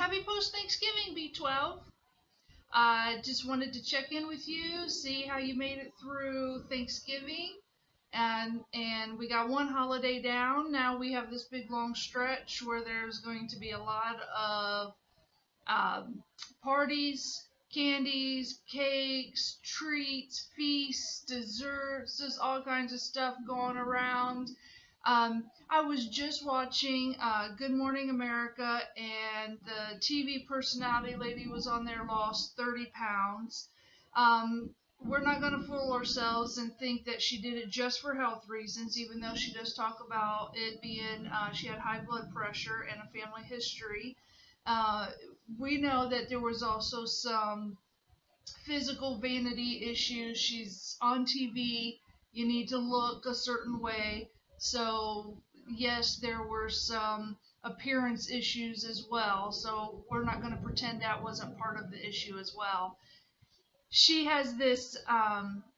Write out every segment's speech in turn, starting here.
Happy post-Thanksgiving, B12. I just wanted to check in with you, see how you made it through Thanksgiving. And we got one holiday down. Now we have this big long stretch where there's going to be a lot of parties, candies, cakes, treats, feasts, desserts, just all kinds of stuff going around. I was just watching Good Morning America, and the TV personality lady was on there, lost 30 pounds. We're not going to fool ourselves and think that she did it just for health reasons, even though she does talk about it being, she had high blood pressure and a family history. We know that there was also some physical vanity issues. She's on TV. You need to look a certain way. So, yes, there were some appearance issues as well. So, we're not going to pretend that wasn't part of the issue as well. She has this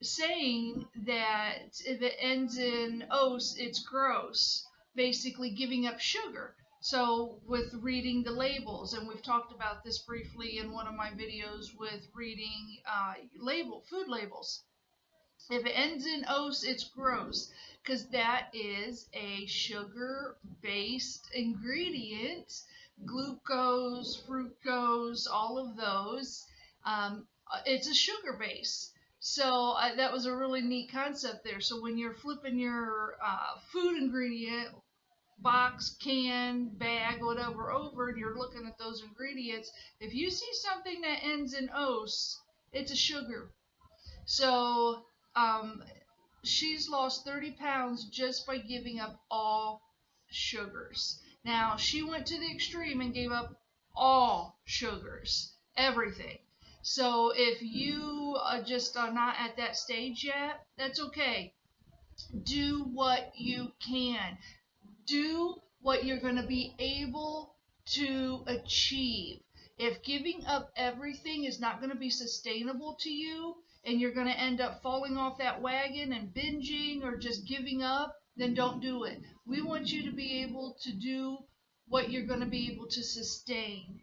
saying that if it ends in "ose," it's gross, basically giving up sugar. So with reading the labels, and we've talked about this briefly in one of my videos with reading food labels. If it ends in "ose," it's gross, because that is a sugar-based ingredient, glucose, fructose, all of those. It's a sugar base. So that was a really neat concept there. So when you're flipping your food ingredient box, can, bag, whatever over, and you're looking at those ingredients, if you see something that ends in "ose," it's a sugar. So she's lost 30 pounds just by giving up all sugars. Now, she went to the extreme and gave up all sugars, everything. So if you just are not at that stage yet, that's okay. Do what you can. Do what you're going to be able to achieve. If giving up everything is not going to be sustainable to you, and you're going to end up falling off that wagon and binging or just giving up, then don't do it. We want you to be able to do what you're going to be able to sustain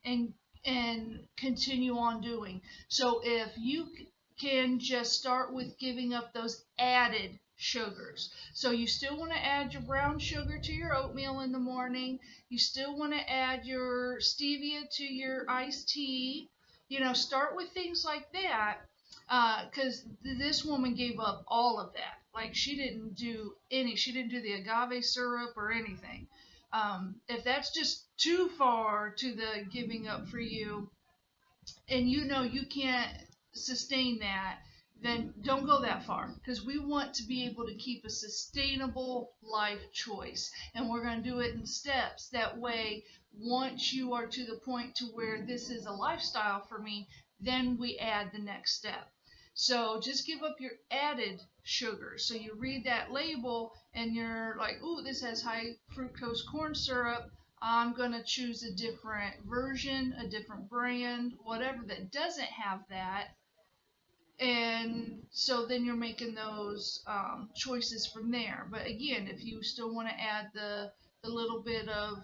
and continue on doing. So if you can just start with giving up those added sugars. So you still want to add your brown sugar to your oatmeal in the morning. You still want to add your stevia to your iced tea. You know, start with things like that, because this woman gave up all of that. Like, she didn't do the agave syrup or anything. If that's just too far to the giving up for you, and you know you can't sustain that, then don't go that far, because we want to be able to keep a sustainable life choice, and we're going to do it in steps. That way, once you are to the point to where this is a lifestyle for me, then we add the next step. So just give up your added sugar. So you read that label and you're like, ooh, this has high fructose corn syrup. I'm going to choose a different version, a different brand, whatever that doesn't have that. And so then you're making those choices from there. But again, if you still want to add the little bit of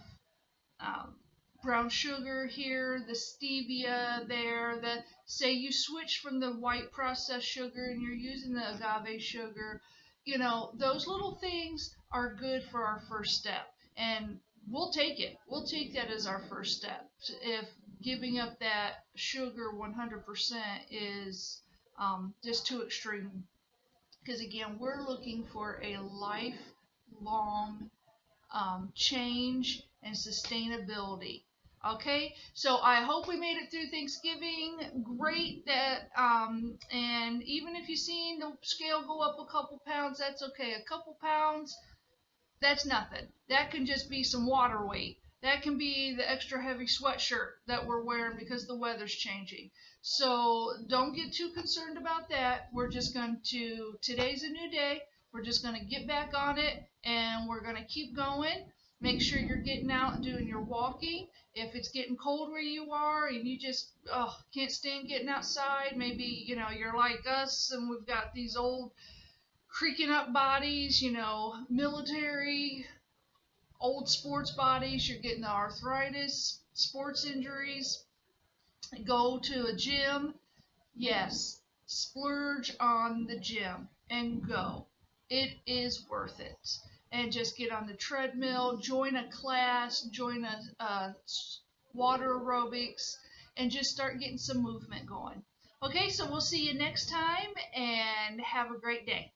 brown sugar here, the stevia there, say you switch from the white processed sugar and you're using the agave sugar, you know, those little things are good for our first step. And we'll take it. We'll take that as our first step. If giving up that sugar 100% is just too extreme. Because again, we're looking for a lifelong change and sustainability. Okay, so I hope we made it through Thanksgiving. Great that, and even if you've seen the scale go up a couple pounds, that's okay. A couple pounds, that's nothing. That can just be some water weight. That can be the extra heavy sweatshirt that we're wearing because the weather's changing. So don't get too concerned about that. We're just going to, today's a new day. We're just going to get back on it, and we're going to keep going. Make sure you're getting out and doing your walking. If it's getting cold where you are and you just can't stand getting outside, maybe, you know, you're like us and we've got these old creaking up bodies, you know, military old sports bodies, you're getting the arthritis, sports injuries. Go to a gym. Yes, splurge on the gym and go. It is worth it. And just get on the treadmill, join a class, join a water aerobics, and just start getting some movement going. Okay, so we'll see you next time and have a great day.